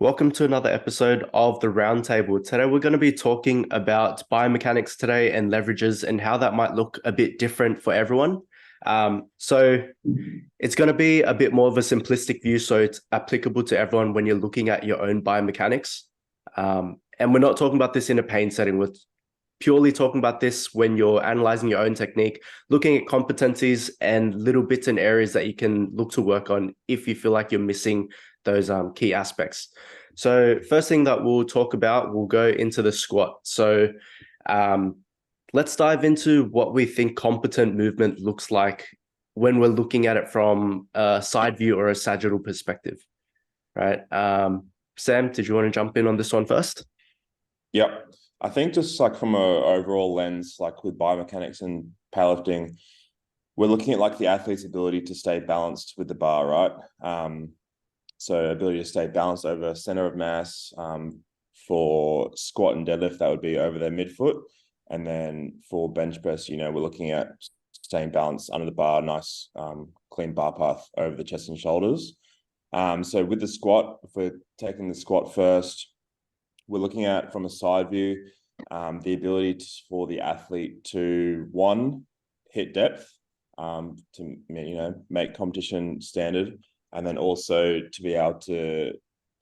Welcome to another episode of the Roundtable. Today, we're going to be talking about biomechanics today and leverages and how that might look a bit different for everyone. So it's going to be a bit more of a simplistic view, so it's applicable to everyone when you're looking at your own biomechanics. And we're not talking about this in a pain setting. We're purely talking about this when you're analyzing your own technique, looking at competencies and little bits and areas that you can look to work on if you feel like you're missing those key aspects. So first thing that we'll talk about, we'll go into the squat. So let's dive into what we think competent movement looks like when we're looking at it from a side view or a sagittal perspective, right? Sam, did you want to jump in on this one first? Yep. I think just like from a overall lens, like with biomechanics and powerlifting, we're looking at like the athlete's ability to stay balanced with the bar, right? So ability to stay balanced over center of mass. For squat and deadlift, that would be over their midfoot. And then for bench press, we're looking at staying balanced under the bar, nice clean bar path over the chest and shoulders. So with the squat, if we're taking the squat first, we're looking at from a side view, the ability for the athlete to hit depth, to make competition standard, and then also to be able to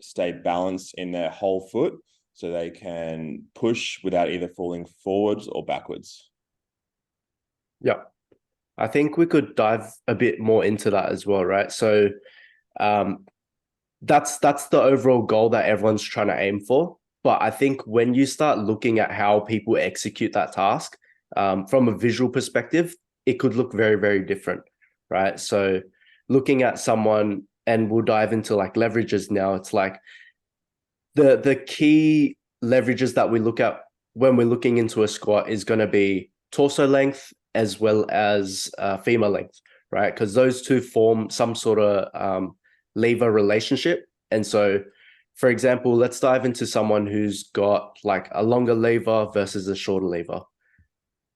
stay balanced in their whole foot so they can push without either falling forwards or backwards. Yeah, I think we could dive a bit more into that as well, right? So that's the overall goal that everyone's trying to aim for. But I think when you start looking at how people execute that task, from a visual perspective, it could look very, very different, right? So looking at someone, and we'll dive into like leverages now, it's like the key leverages that we look at when we're looking into a squat is going to be torso length as well as femur length, right? Because those two form some sort of lever relationship. And so, for example, let's dive into someone who's got like a longer lever versus a shorter lever,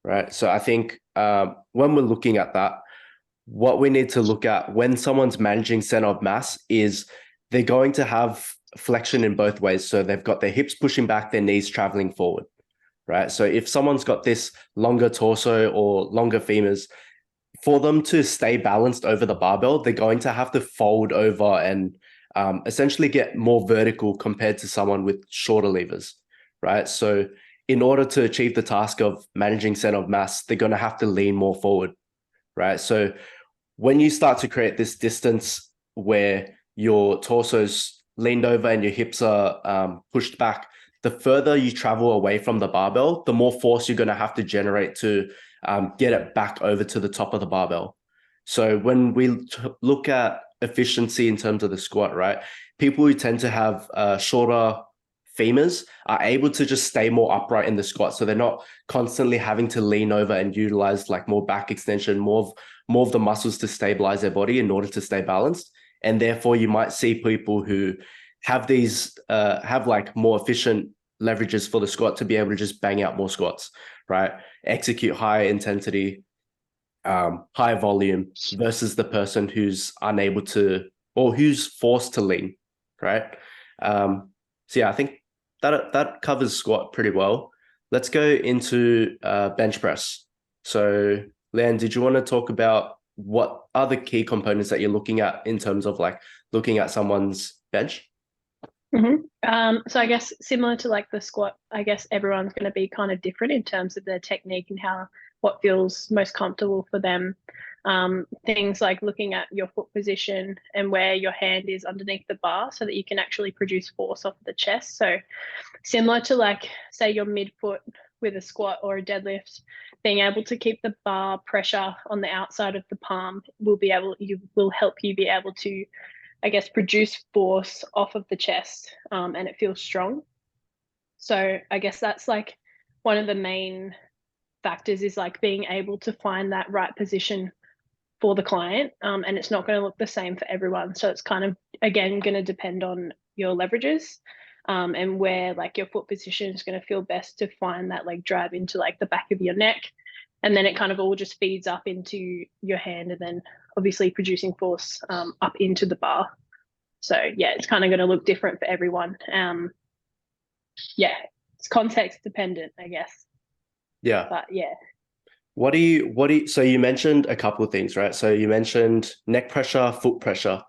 right? So I think when we're looking at that, what we need to look at when someone's managing center of mass is they're going to have flexion in both ways. So they've got their hips pushing back, their knees traveling forward, right? So if someone's got this longer torso or longer femurs, for them to stay balanced over the barbell, they're going to have to fold over and essentially get more vertical compared to someone with shorter levers, right? So in order to achieve the task of managing center of mass, they're going to have to lean more forward, right? So when you start to create this distance where your torso's leaned over and your hips are pushed back, the further you travel away from the barbell, the more force you're going to have to generate to get it back over to the top of the barbell. So when we look at efficiency in terms of the squat, right, people who tend to have shorter femurs are able to just stay more upright in the squat. So they're not constantly having to lean over and utilize like more back extension, more of the muscles to stabilize their body in order to stay balanced. And therefore you might see people who have these, have like more efficient leverages for the squat to be able to just bang out more squats, right? Execute higher intensity, high volume versus the person who's unable to, or who's forced to lean, right? So yeah, I think that covers squat pretty well. Let's go into bench press. So Leanne, did you want to talk about what are the key components that you're looking at in terms of like looking at someone's bench? So I guess similar to like the squat, I guess everyone's going to be kind of different in terms of their technique and what feels most comfortable for them. Things like looking at your foot position and where your hand is underneath the bar so that you can actually produce force off the chest. So similar to like, say, your midfoot with a squat or a deadlift, being able to keep the bar pressure on the outside of the palm will help you be able to, I guess, produce force off of the chest, and it feels strong. So I guess that's like one of the main factors is like being able to find that right position for the client, and it's not going to look the same for everyone. So it's kind of, again, going to depend on your leverages, and where like your foot position is going to feel best to find that like drive into like the back of your neck. And then it kind of all just feeds up into your hand and then obviously producing force up into the bar. So yeah, it's kind of going to look different for everyone. Yeah, it's context dependent, I guess. Yeah. But yeah. So you mentioned a couple of things, right? So you mentioned neck pressure, foot pressure.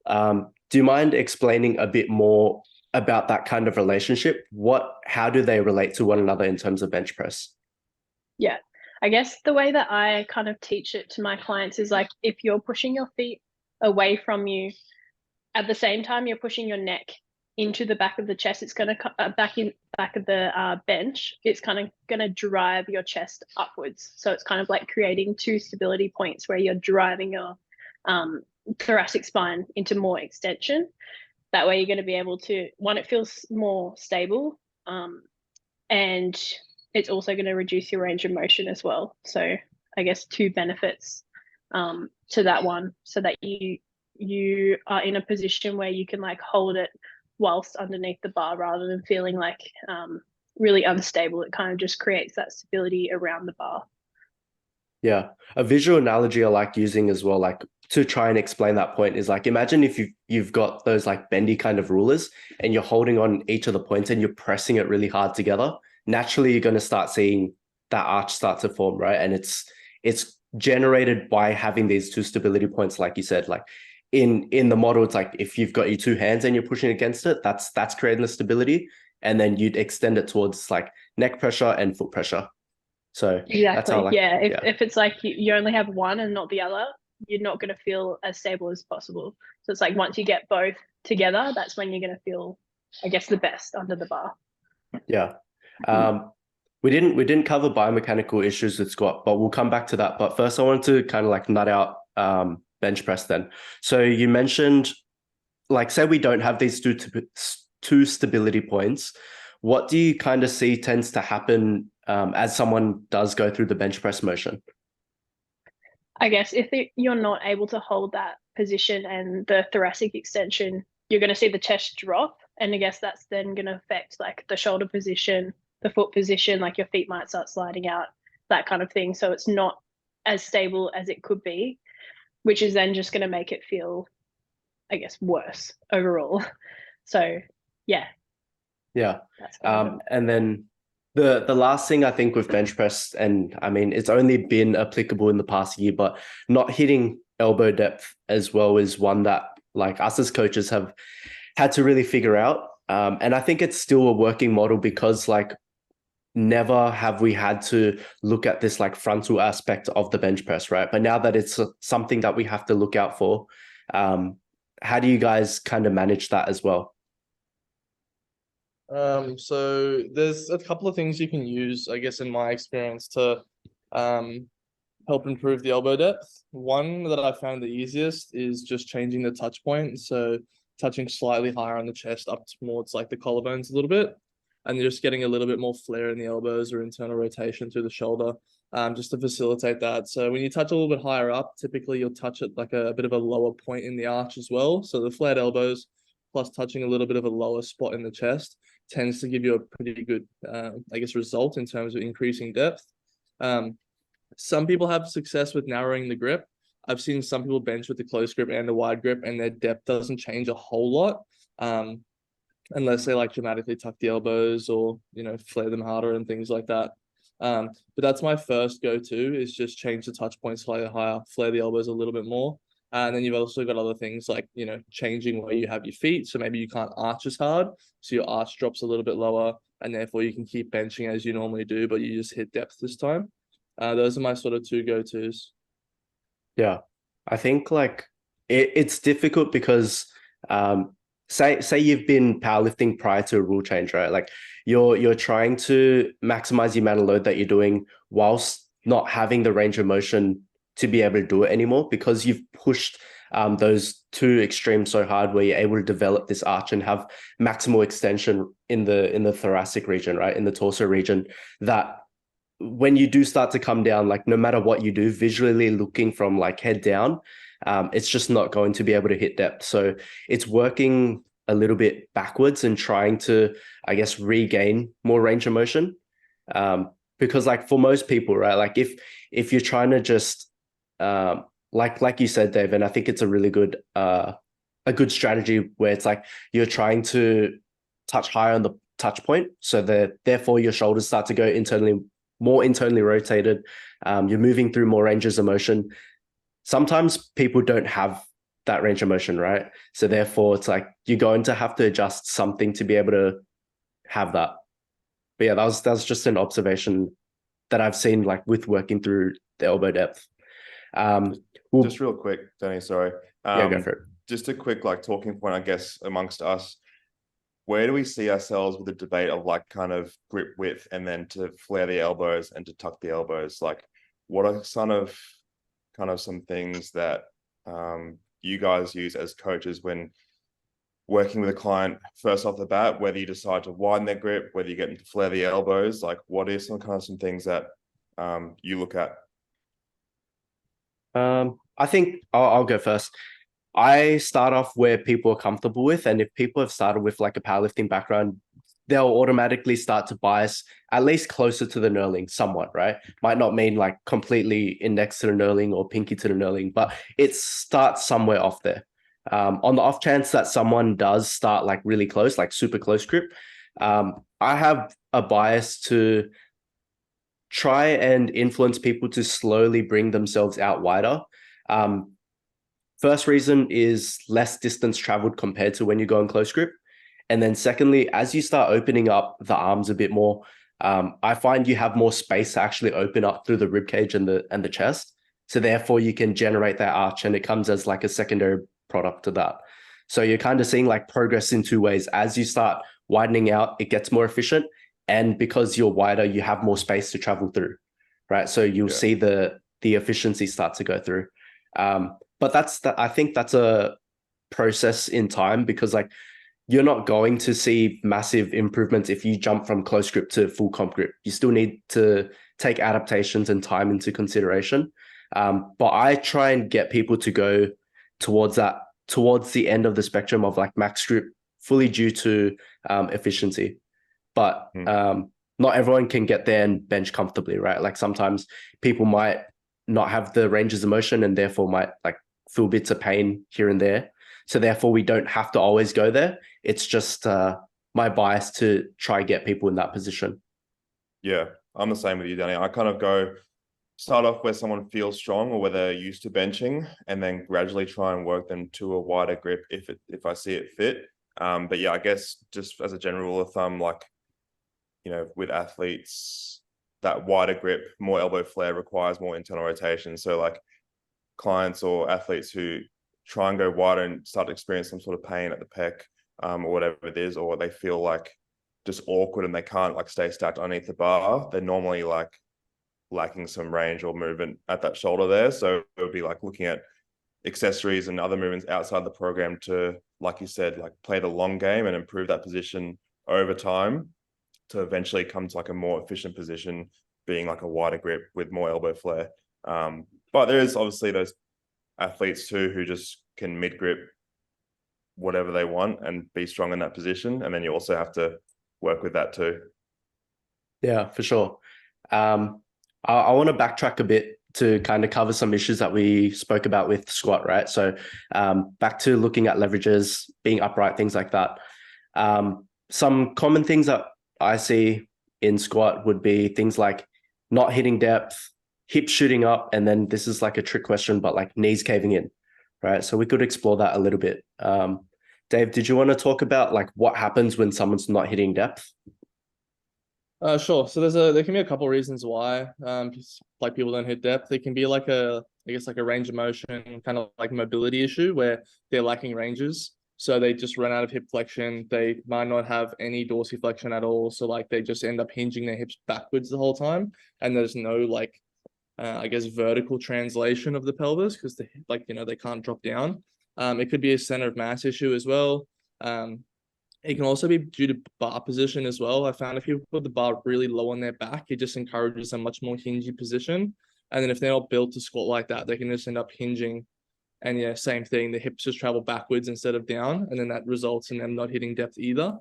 Do you mind explaining a bit more about that kind of relationship? How do they relate to one another in terms of bench press? Yeah. I guess the way that I kind of teach it to my clients is like if you're pushing your feet away from you, at the same time you're pushing your neck into the back of the chest, it's going to back of the bench, it's kind of going to drive your chest upwards. So it's kind of like creating two stability points where you're driving your thoracic spine into more extension. That way you're going to be able to, one, it feels more stable, and it's also going to reduce your range of motion as well. So I guess two benefits to that one, so that you are in a position where you can like hold it whilst underneath the bar rather than feeling like really unstable. It kind of just creates that stability around the bar. Yeah. A visual analogy I like using as well, like to try and explain that point, is like imagine if you've got those like bendy kind of rulers and you're holding on each of the points and you're pressing it really hard together. Naturally, you're going to start seeing that arch start to form, right? And it's generated by having these two stability points, like you said. Like in the model, it's like if you've got your two hands and you're pushing against it, that's creating the stability. And then you'd extend it towards like neck pressure and foot pressure. So that's how Exactly. like, Yeah. If yeah. if it's like you only have one and not the other, you're not going to feel as stable as possible. So it's like once you get both together, that's when you're going to feel, I guess, the best under the bar. Yeah. We didn't cover biomechanical issues with squat, but we'll come back to that. But first I wanted to kind of like nut out bench press then. So you mentioned, like, say we don't have these two stability points. What do you kind of see tends to happen as someone does go through the bench press motion? I guess if you're not able to hold that position and the thoracic extension, you're going to see the chest drop. And I guess that's then going to affect like the shoulder position, the foot position, like your feet might start sliding out, that kind of thing. So it's not as stable as it could be, which is then just going to make it feel, I guess, worse overall. So yeah, Yeah. that's kind of And then the last thing I think with bench press, and I mean, it's only been applicable in the past year, but not hitting elbow depth as well is one that like us as coaches have had to really figure out. And I think it's still a working model because like never have we had to look at this like frontal aspect of the bench press, right? But now that it's something that we have to look out for, how do you guys kind of manage that as well? So there's a couple of things you can use, I guess, in my experience to help improve the elbow depth. One that I found the easiest is just changing the touch point. So touching slightly higher on the chest up towards like the collarbones a little bit, and just getting a little bit more flare in the elbows or internal rotation through the shoulder, just to facilitate that. So when you touch a little bit higher up, typically you'll touch at like a bit of a lower point in the arch as well. So the flared elbows plus touching a little bit of a lower spot in the chest tends to give you a pretty good, I guess, result in terms of increasing depth. Some people have success with narrowing the grip. I've seen some people bench with the close grip and the wide grip, and their depth doesn't change a whole lot, unless they like dramatically tuck the elbows or flare them harder and things like that. But that's my first go-to, is just change the touch point slightly higher, flare the elbows a little bit more. And then you've also got other things like, changing where you have your feet. So maybe you can't arch as hard. So your arch drops a little bit lower, and therefore you can keep benching as you normally do, but you just hit depth this time. Those are my sort of two go-tos. Yeah. I think like it's difficult because say you've been powerlifting prior to a rule change, right? Like you're trying to maximize the amount of load that you're doing whilst not having the range of motion to be able to do it anymore, because you've pushed those two extremes so hard where you're able to develop this arch and have maximal extension in the thoracic region, right? In the torso region, that when you do start to come down, like no matter what you do, visually looking from like head down, it's just not going to be able to hit depth. So it's working a little bit backwards and trying to, I guess, regain more range of motion. Because like for most people, right, like if you're trying to just like you said, Dave, and I think it's a really good a good strategy where it's like you're trying to touch higher on the touch point, so that therefore your shoulders start to go more internally rotated. You're moving through more ranges of motion. Sometimes people don't have that range of motion, right? So therefore, it's like you're going to have to adjust something to be able to have that. But yeah, that was just an observation that I've seen, like with working through the elbow depth. Just real quick, Danny, sorry. Yeah, go for it. Just a quick like talking point, I guess, amongst us. Where do we see ourselves with the debate of like kind of grip width and then to flare the elbows and to tuck the elbows? Like, what are kind of some things that you guys use as coaches when working with a client first off the bat, whether you decide to widen their grip, whether you get them to flare the elbows, like what are some things that you look at? I think I'll go first. I start off where people are comfortable with, and if people have started with like a powerlifting background, they'll automatically start to bias at least closer to the knurling somewhat, right? Might not mean like completely index to the knurling or pinky to the knurling, but it starts somewhere off there. On the off chance that someone does start like really close, like super close grip, I have a bias to try and influence people to slowly bring themselves out wider. First reason is less distance traveled compared to when you go in close grip. And then secondly, as you start opening up the arms a bit more, I find you have more space to actually open up through the rib cage and the chest. So therefore you can generate that arch, and it comes as like a secondary product to that. So you're kind of seeing like progress in two ways. As you start widening out, it gets more efficient. And because you're wider, you have more space to travel through, right? So you'll see the efficiency start to go through. But I think that's a process in time, because like you're not going to see massive improvements if you jump from close grip to full comp grip. You still need to take adaptations and time into consideration. But I try and get people to go towards the end of the spectrum of like max grip, fully due to efficiency. But not everyone can get there and bench comfortably, right? Like sometimes people might not have the ranges of motion and therefore might like feel bits of pain here and there. So therefore we don't have to always go there. It's just my bias to try get people in that position. Yeah, I'm the same with you, Danny. I kind of start off where someone feels strong or where they're used to benching, and then gradually try and work them to a wider grip if I see it fit. But yeah, I guess just as a general rule of thumb, like, with athletes, that wider grip, more elbow flare requires more internal rotation. So like clients or athletes who try and go wider and start to experience some sort of pain at the pec, or whatever it is, or they feel like just awkward and they can't like stay stacked underneath the bar, they're normally like lacking some range or movement at that shoulder there. So it would be like looking at accessories and other movements outside the program to, like you said, like play the long game and improve that position over time to eventually come to like a more efficient position, being like a wider grip with more elbow flare. But there is obviously those athletes too who just can mid grip whatever they want and be strong in that position. And then you also have to work with that too. Yeah, for sure. I want to backtrack a bit to kind of cover some issues that we spoke about with squat, right? So back to looking at leverages, being upright, things like that. Some common things that I see in squat would be things like not hitting depth, hips shooting up, and then this is like a trick question, but like knees caving in, right? So we could explore that a little bit. Dave, did you want to talk about like what happens when someone's not hitting depth? Sure. So there can be a couple of reasons why like people don't hit depth. It can be like I guess like a range of motion, kind of like mobility issue where they're lacking ranges. So they just run out of hip flexion. They might not have any dorsiflexion at all. So like they just end up hinging their hips backwards the whole time. And there's no like, I guess, vertical translation of the pelvis because they can't drop down. It could be a center of mass issue as well. It can also be due to bar position as well. I found if you put the bar really low on their back, it just encourages a much more hingy position. And then if they're not built to squat like that, they can just end up hinging. And yeah, same thing. The hips just travel backwards instead of down. And then that results in them not hitting depth either.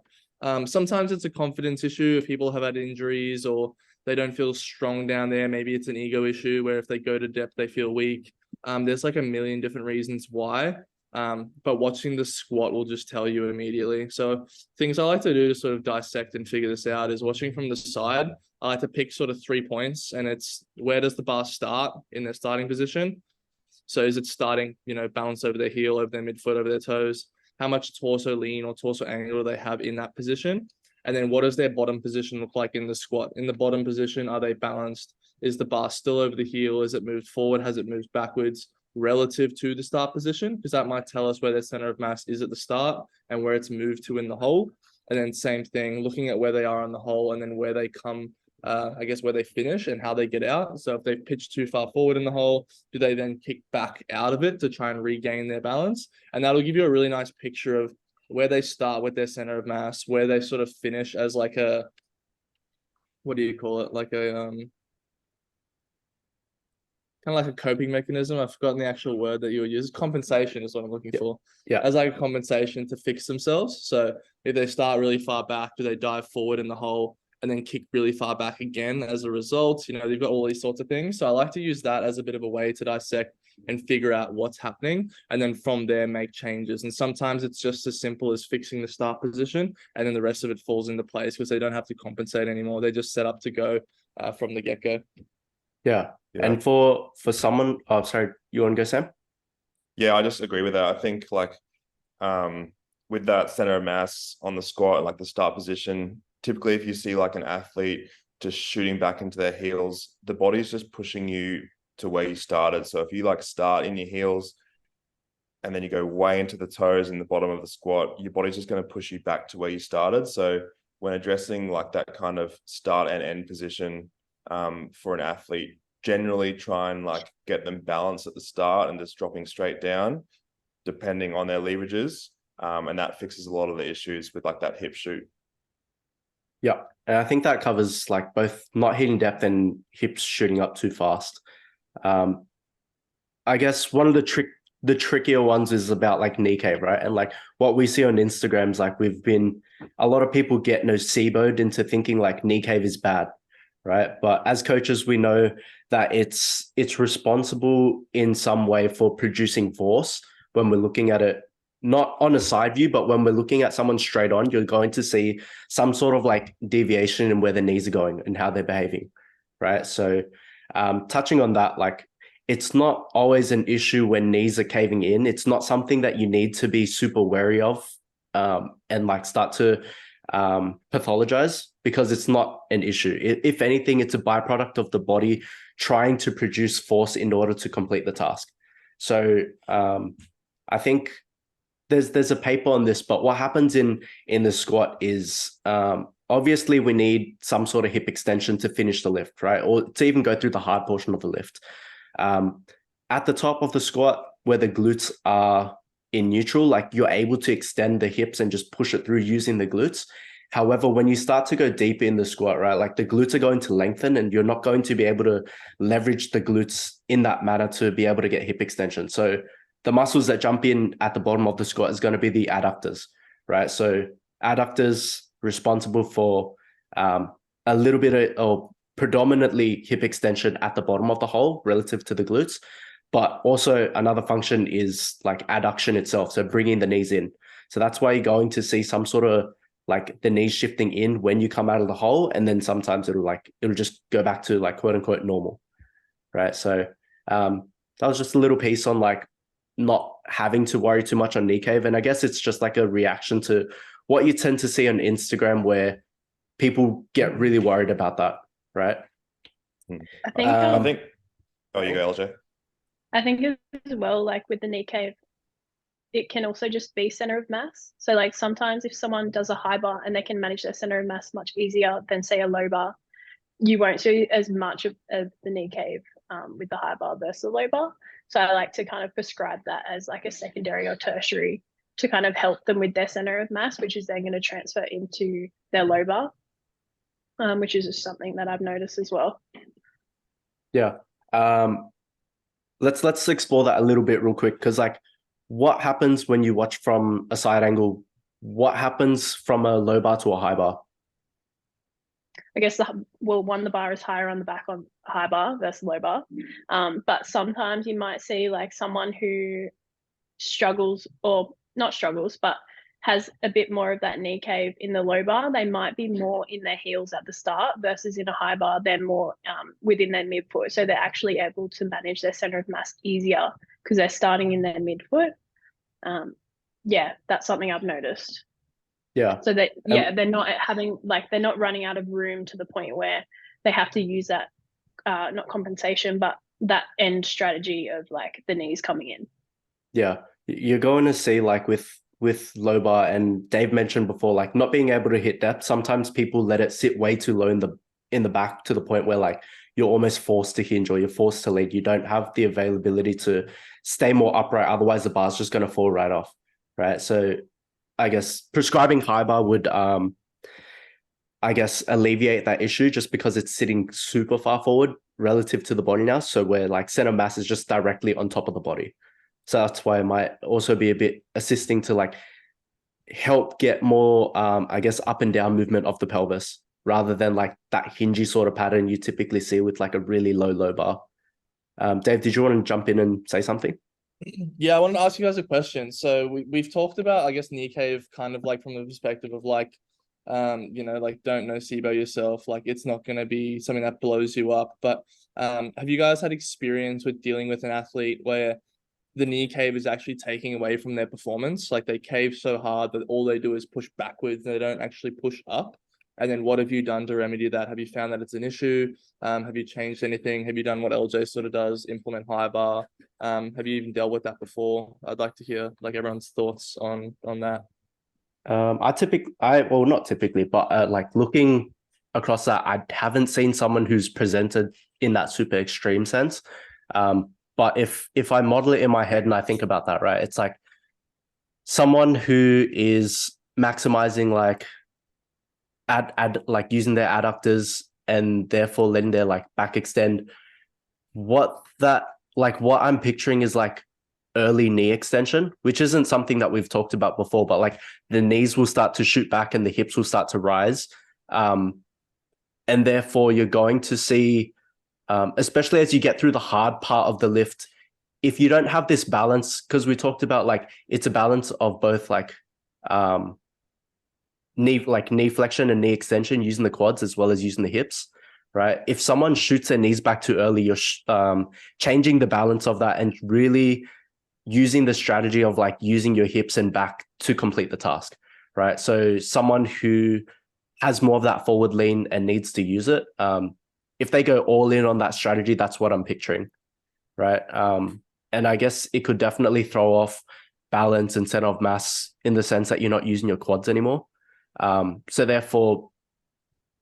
Sometimes it's a confidence issue if people have had injuries or they don't feel strong down there. Maybe it's an ego issue where if they go to depth, they feel weak. There's like a million different reasons why. But watching the squat will just tell you immediately. So things I like to do to sort of dissect and figure this out is watching from the side. I like to pick sort of 3 points, and it's where does the bar start in their starting position? So is it starting, balance over their heel, over their midfoot, over their toes? How much torso lean or torso angle do they have in that position? And then what does their bottom position look like in the squat? In the bottom position, are they balanced? Is the bar still over the heel? Is it moved forward? Has it moved backwards relative to the start position? Because that might tell us where their center of mass is at the start and where it's moved to in the hole. And then same thing, looking at where they are on the hole and then where they come, where they finish and how they get out. So if they've pitched too far forward in the hole, do they then kick back out of it to try and regain their balance? And that'll give you a really nice picture of where they start with their center of mass, where they sort of finish as like a, what do you call it? Like a, kind of like a coping mechanism. I've forgotten the actual word that you would use. Compensation is what I'm looking for. Yeah. As like a compensation to fix themselves. So if they start really far back, do they dive forward in the hole and then kick really far back again as a result? They've got all these sorts of things. So I like to use that as a bit of a way to dissect and figure out what's happening. And then from there, make changes. And sometimes it's just as simple as fixing the start position. And then the rest of it falls into place because they don't have to compensate anymore. They're just set up to go from the get-go. Yeah. Yeah. And for someone, oh, sorry, you want to go, Sam? Yeah, I just agree with that. I think with that center of mass on the squat, like the start position, typically if you see like an athlete just shooting back into their heels, the body's just pushing you to where you started. So if you like start in your heels and then you go way into the toes in the bottom of the squat, your body's just going to push you back to where you started. So when addressing like that kind of start and end position for an athlete, generally try and like get them balanced at the start and just dropping straight down depending on their leverages. And that fixes a lot of the issues with like that hip shoot. Yeah. And I think that covers like both not hitting depth and hips shooting up too fast. I guess one of the trickier ones is about like knee cave, right? And like what we see on Instagram is like a lot of people get noceboed into thinking like knee cave is bad, right? But as coaches, we know that it's responsible in some way for producing force when we're looking at it, not on a side view, but when we're looking at someone straight on, you're going to see some sort of like deviation in where the knees are going and how they're behaving, right? So touching on that, like it's not always an issue when knees are caving in. It's not something that you need to be super wary of and like start to pathologize, because it's not an issue. If anything, it's a byproduct of the body trying to produce force in order to complete the task. So I think there's a paper on this, but what happens in the squat is obviously we need some sort of hip extension to finish the lift, right? Or to even go through the hard portion of the lift. At the top of the squat, where the glutes are in neutral, like you're able to extend the hips and just push it through using the glutes. However, when you start to go deeper in the squat, right, like the glutes are going to lengthen and you're not going to be able to leverage the glutes in that manner to be able to get hip extension. So the muscles that jump in at the bottom of the squat is going to be the adductors, right? So adductors responsible for a little bit of predominantly hip extension at the bottom of the hole relative to the glutes. But also another function is like adduction itself. So bringing the knees in. So that's why you're going to see some sort of like the knees shifting in when you come out of the hole. And then sometimes it'll just go back to like quote unquote normal. Right. So that was just a little piece on like not having to worry too much on knee cave. And I guess it's just like a reaction to what you tend to see on Instagram where people get really worried about that. Right. I think Oh, you go, LJ. I think as well, like with the knee cave, it can also just be center of mass. So like sometimes if someone does a high bar and they can manage their center of mass much easier than say a low bar, you won't see as much of the knee cave with the high bar versus the low bar. So I like to kind of prescribe that as like a secondary or tertiary to kind of help them with their center of mass, which is then going to transfer into their low bar, which is just something that I've noticed as well. Yeah. Let's explore that a little bit real quick, because like what happens when you watch from a side angle? What happens from a low bar to a high bar? I guess the bar is higher on the back on high bar versus low bar. But sometimes you might see like someone who struggles, or not struggles, but has a bit more of that knee cave in the low bar, they might be more in their heels at the start versus in a high bar, they're more within their midfoot. So they're actually able to manage their center of mass easier because they're starting in their midfoot. Yeah, that's something I've noticed. Yeah. So that, they're not having, like, they're not running out of room to the point where they have to use that, not compensation, but that end strategy of like the knees coming in. Yeah. You're going to see, like, with low bar, and Dave mentioned before, like not being able to hit depth. Sometimes people let it sit way too low in the back to the point where like you're almost forced to hinge or you're forced to lead. You don't have the availability to stay more upright. Otherwise the bar's just going to fall right off. Right. So I guess prescribing high bar would, I guess, alleviate that issue just because it's sitting super far forward relative to the body now. So where like center mass is just directly on top of the body. So that's why it might also be a bit assisting to like help get more, I guess, up and down movement of the pelvis rather than like that hingy sort of pattern you typically see with like a really low bar. Dave, did you want to jump in and say something? Yeah, I wanted to ask you guys a question. So we've talked about, I guess, knee cave kind of like from the perspective of like, like don't nocebo yourself. Like it's not going to be something that blows you up. But have you guys had experience with dealing with an athlete where the knee cave is actually taking away from their performance? Like they cave so hard that all they do is push backwards and they don't actually push up. And then what have you done to remedy that? Have you found that it's an issue? Have you changed anything? Have you done what LJ sort of does, implement high bar? Have you even dealt with that before? I'd like to hear like everyone's thoughts on that. Well, not typically, but like looking across that, I haven't seen someone who's presented in that super extreme sense. But if I model it in my head and I think about that, right, it's like someone who is maximizing like like using their adductors and therefore letting their like back extend. What I'm picturing is like early knee extension, which isn't something that we've talked about before, but like the knees will start to shoot back and the hips will start to rise. And therefore you're going to see, especially as you get through the hard part of the lift, if you don't have this balance, because we talked about like it's a balance of both like knee flexion and knee extension using the quads as well as using the hips, right? If someone shoots their knees back too early, you're changing the balance of that and really using the strategy of like using your hips and back to complete the task, right? So someone who has more of that forward lean and needs to use it, if they go all in on that strategy, that's what I'm picturing, right? And I guess it could definitely throw off balance and center of mass in the sense that you're not using your quads anymore. So therefore,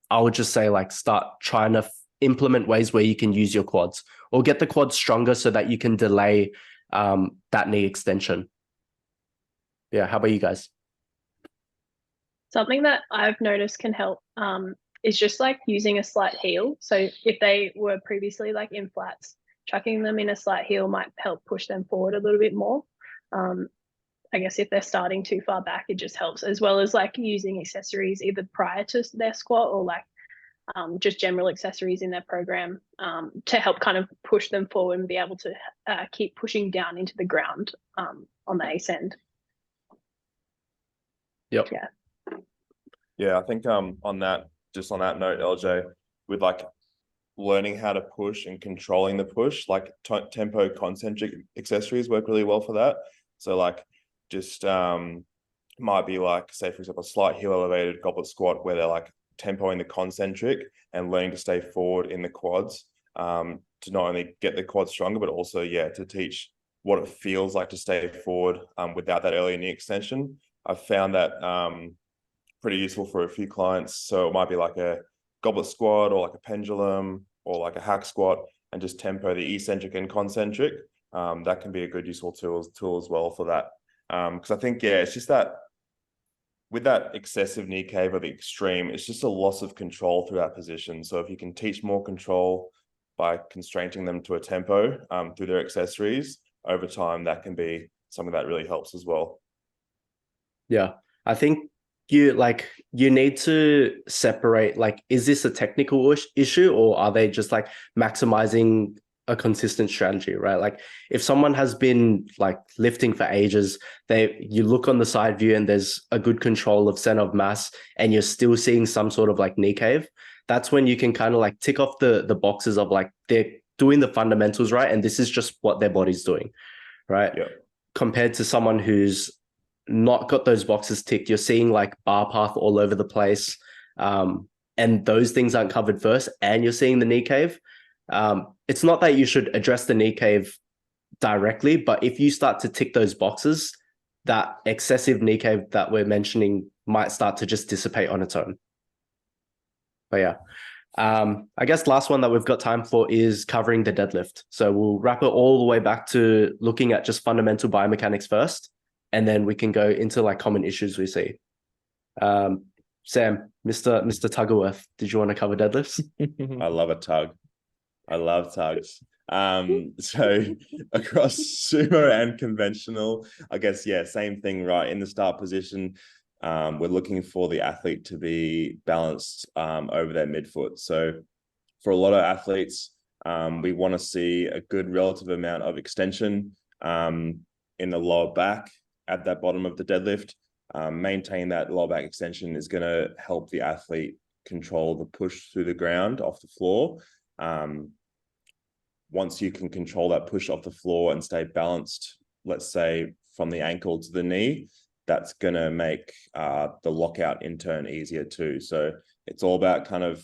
I would just say like start trying to implement ways where you can use your quads or get the quads stronger so that you can delay that knee extension. Yeah, how about you guys? Something that I've noticed can help is just like using a slight heel. So if they were previously like in flats, chucking them in a slight heel might help push them forward a little bit more. I guess if they're starting too far back, it just helps, as well as like using accessories either prior to their squat or like just general accessories in their program to help kind of push them forward and be able to keep pushing down into the ground on the ascend. Yep. Yeah, I think on that note, LJ, with like learning how to push and controlling the push, like tempo concentric accessories work really well for that. So like just might be like, say for example, a slight heel elevated goblet squat where they're like tempoing the concentric and learning to stay forward in the quads to not only get the quads stronger, but also, to teach what it feels like to stay forward without that early knee extension. I've found that pretty useful for a few clients. So it might be like a goblet squat or like a pendulum or like a hack squat and just tempo the eccentric and concentric. That can be a good useful tool as well for that. Because I think, it's just that with that excessive knee cave or the extreme, it's just a loss of control through that position. So if you can teach more control by constraining them to a tempo through their accessories over time, that can be something that really helps as well. Yeah, I think you need to separate, like, is this a technical issue or are they just like maximizing a consistent strategy, right? Like if someone has been like lifting for ages, you look on the side view and there's a good control of center of mass and you're still seeing some sort of like knee cave, that's when you can kind of like tick off the boxes of like they're doing the fundamentals right, and this is just what their body's doing, right? Yeah. Compared to someone who's not got those boxes ticked, you're seeing like bar path all over the place, and those things aren't covered first, and you're seeing the knee cave. It's not that you should address the knee cave directly, but if you start to tick those boxes, that excessive knee cave that we're mentioning might start to just dissipate on its own. But yeah, I guess last one that we've got time for is covering the deadlift. So we'll wrap it all the way back to looking at just fundamental biomechanics first, and then we can go into like common issues we see. Sam, Mr. Tuggerworth, did you want to cover deadlifts? I love a tug. I love tugs. So across sumo and conventional, I guess, yeah, same thing, right? In the start position, we're looking for the athlete to be balanced over their midfoot. So for a lot of athletes, we want to see a good relative amount of extension in the lower back at that bottom of the deadlift. Maintain that lower back extension is going to help the athlete control the push through the ground off the floor. Once you can control that push off the floor and stay balanced, let's say from the ankle to the knee, that's going to make the lockout in turn easier too. So it's all about kind of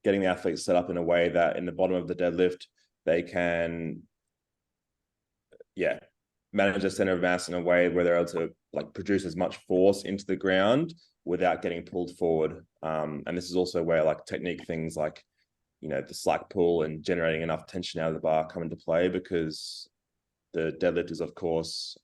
getting the athletes set up in a way that in the bottom of the deadlift, they can, manage the center of mass in a way where they're able to like produce as much force into the ground without getting pulled forward. And this is also where like technique things like, the slack pull and generating enough tension out of the bar come into play, because the deadlift is, of course,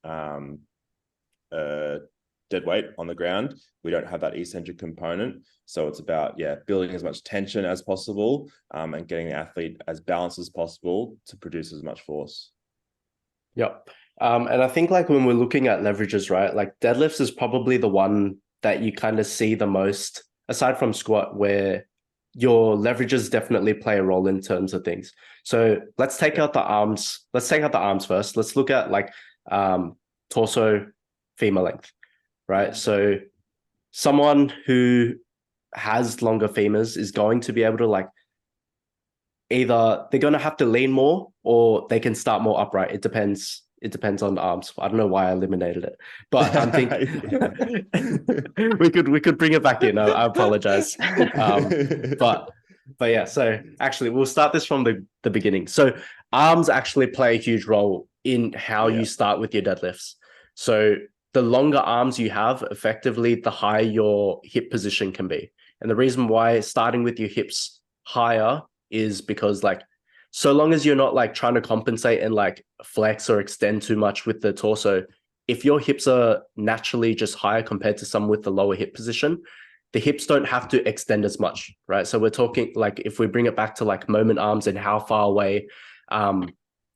dead weight on the ground. We don't have that eccentric component. So it's about, building as much tension as possible and getting the athlete as balanced as possible to produce as much force. Yep. And I think like when we're looking at leverages, right, like deadlifts is probably the one that you kind of see the most, aside from squat, where your leverages definitely play a role in terms of things. So let's take out the arms. Let's take out the arms first. Let's look at like torso, femur length, right? So someone who has longer femurs is going to be able to like, either they're going to have to lean more or they can start more upright. It depends on the arms. I don't know why I eliminated it, but I'm thinking we could bring it back in. I apologize. But yeah, so actually we'll start this from the beginning. So arms actually play a huge role in how you start with your deadlifts. So the longer arms you have, effectively, the higher your hip position can be. And the reason why starting with your hips higher is because like, so long as you're not like trying to compensate and like flex or extend too much with the torso, if your hips are naturally just higher compared to someone with the lower hip position, the hips don't have to extend as much, right? So we're talking like, if we bring it back to like moment arms and how far away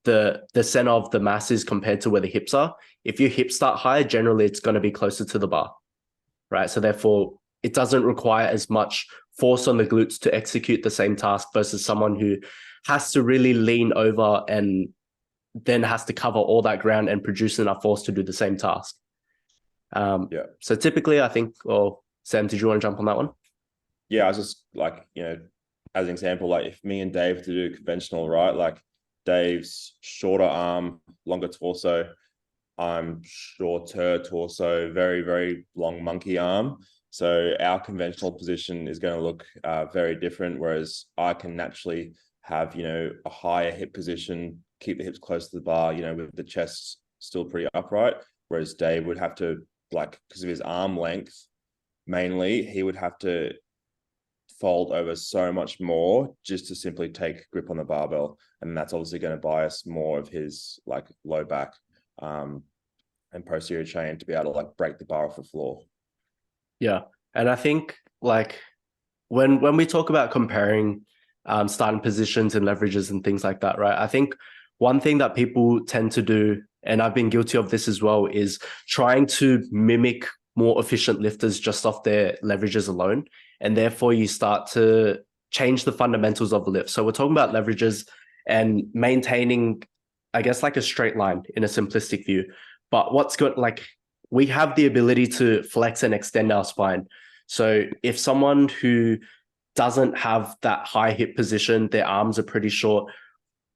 the center of the mass is compared to where the hips are, if your hips start higher, generally it's going to be closer to the bar, right? So therefore, it doesn't require as much force on the glutes to execute the same task versus someone who has to really lean over and then has to cover all that ground and produce enough force to do the same task. So typically I think, Sam, did you want to jump on that one? Yeah, I was just like, as an example, like if me and Dave to do conventional, right? Like Dave's shorter arm, longer torso. I'm shorter torso, very, very long monkey arm. So our conventional position is going to look very different, whereas I can naturally have, a higher hip position, keep the hips close to the bar, with the chest still pretty upright, whereas Dave would have to, like, because of his arm length, mainly, he would have to fold over so much more just to simply take grip on the barbell. And that's obviously going to bias more of his, like, low back and posterior chain to be able to, like, break the bar off the floor. Yeah. And I think like when we talk about comparing starting positions and leverages and things like that, right? I think one thing that people tend to do, and I've been guilty of this as well, is trying to mimic more efficient lifters just off their leverages alone. And therefore you start to change the fundamentals of the lift. So we're talking about leverages, and maintaining, I guess, like a straight line in a simplistic view. But what's good, like we have the ability to flex and extend our spine. So if someone who doesn't have that high hip position, their arms are pretty short,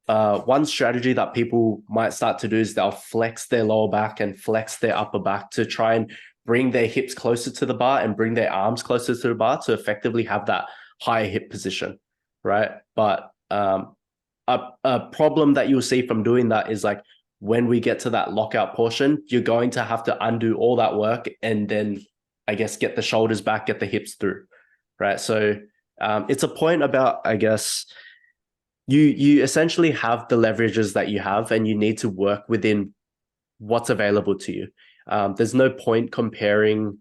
one strategy that people might start to do is they'll flex their lower back and flex their upper back to try and bring their hips closer to the bar and bring their arms closer to the bar to effectively have that higher hip position, right? But a problem that you'll see from doing that is like when we get to that lockout portion, you're going to have to undo all that work and then, I guess, get the shoulders back, get the hips through, right? So it's a point about, I guess, you essentially have the leverages that you have and you need to work within what's available to you. There's no point comparing,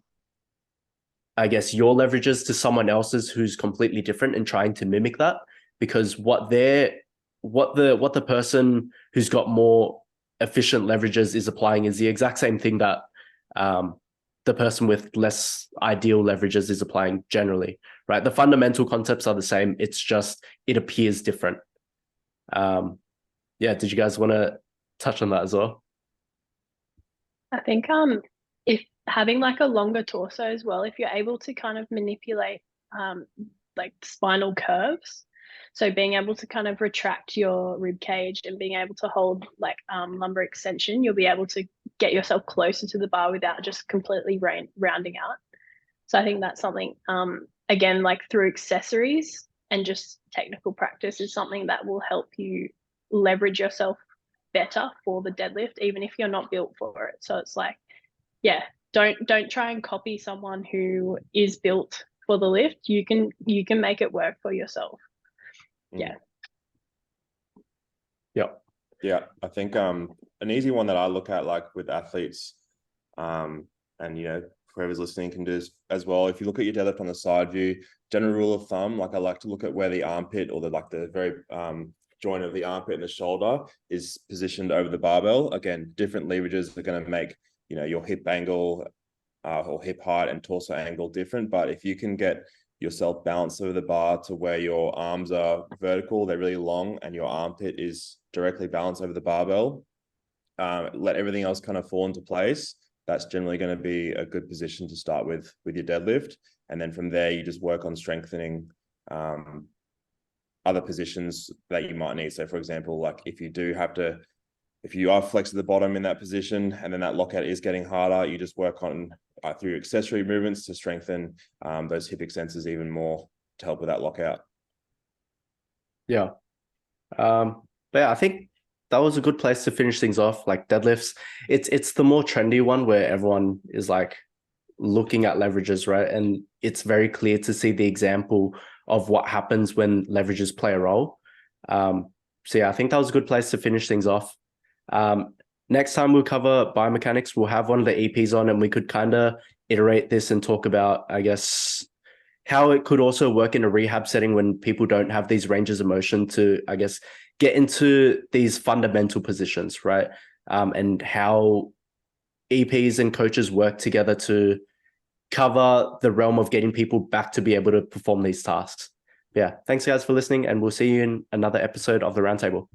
I guess, your leverages to someone else's who's completely different and trying to mimic that, because what the person who's got more efficient leverages is applying is the exact same thing that the person with less ideal leverages is applying generally, right? The fundamental concepts are the same. It's just, it appears different. Yeah, did you guys want to touch on that as well? I think if having like a longer torso as well, if you're able to kind of manipulate like spinal curves, so being able to kind of retract your rib cage and being able to hold like lumbar extension, you'll be able to get yourself closer to the bar without just completely rounding out. So I think that's something, again, like through accessories and just technical practice is something that will help you leverage yourself better for the deadlift, even if you're not built for it. So it's like, yeah, don't try and copy someone who is built for the lift. You can make it work for yourself. Yeah. Yeah, I think an easy one that I look at, like with athletes, and whoever's listening can do as well. If you look at your deadlift on the side view, general rule of thumb, like I like to look at where the armpit or the very joint of the armpit and the shoulder is positioned over the barbell. Again, different leverages are going to make your hip angle or hip height and torso angle different. But if you can get yourself balanced over the bar to where your arms are vertical, they're really long, and your armpit is directly balanced over the barbell, let everything else kind of fall into place. That's generally going to be a good position to start with your deadlift. And then from there, you just work on strengthening other positions that you might need. So for example, like if you are flexed at the bottom in that position and then that lockout is getting harder, you just work on through accessory movements to strengthen those hip extensors even more to help with that lockout. Yeah. But yeah, I think that was a good place to finish things off. Like deadlifts, it's the more trendy one where everyone is like looking at leverages, right? And it's very clear to see the example of what happens when leverages play a role. So yeah, I think that was a good place to finish things off. Next time we'll cover biomechanics. We'll have one of the EPs on and we could kind of iterate this and talk about, I guess, how it could also work in a rehab setting when people don't have these ranges of motion to, I guess, get into these fundamental positions, right? And how EPs and coaches work together to cover the realm of getting people back to be able to perform these tasks. Yeah, thanks guys for listening, and we'll see you in another episode of the Roundtable.